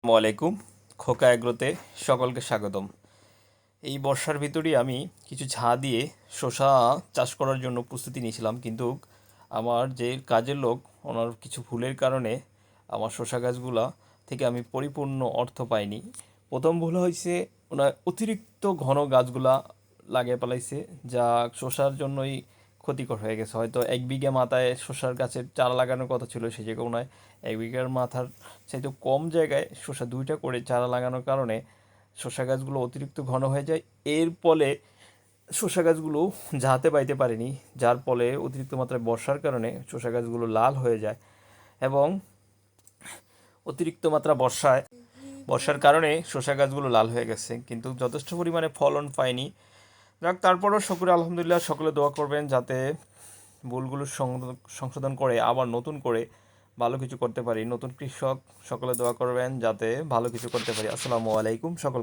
আসসালামু আলাইকুম। খোকা এগ্রোতে সকলকে স্বাগতম। এই বর্ষার ভিতরেই আমি কিছু দিয়ে শসা চাষ করার জন্য প্রস্তুতি নিয়েছিলাম, কিন্তু আমার যে কাজের লোক ওনার কিছু ভুলের কারণে আমার শসা গাছগুলা থেকে আমি পরিপূর্ণ অর্থ পাইনি। প্রথম ভুল হয়েছে, ওনার অতিরিক্ত ঘন গাছগুলা লাগিয়ে ফেলাইছে, যা শসার জন্যই ক্ষতিকর হয়ে গেছে। হয়তো 1 বিঘা মাথায় শসার গাছের চারা লাগানোর কথা ছিল, সে জায়গায় ওনার 1 বিঘার মাথার চাইতে কম জায়গায় শসা 2টা করে চারা লাগানোর কারণে শসা গাছগুলো অতিরিক্ত ঘন হয়ে যায়। এর ফলে শসা গাছগুলো যাতে পাইতে পারেনি, যার ফলে অতিরিক্ত মাত্রায় বর্ষার কারণে শসা গাছগুলো লাল হয়ে যায়। এবং অতিরিক্ত মাত্রা বর্ষার কারণে শসা গাছগুলো লাল হয়ে গেছে, কিন্তু যথেষ্ট পরিমাণে ফলন পায়নি। যাক, তারপরও শুকর আলহামদুলিল্লাহ, সকলে দোয়া করবেন যাতে ভুলগুলো সংশোধন করে আবার নতুন করে ভালো কিছু করতে পারি। নতুন কৃষক সকলে দোয়া করবেন যাতে ভালো কিছু করতে পারি। আসসালামু আলাইকুম সকল।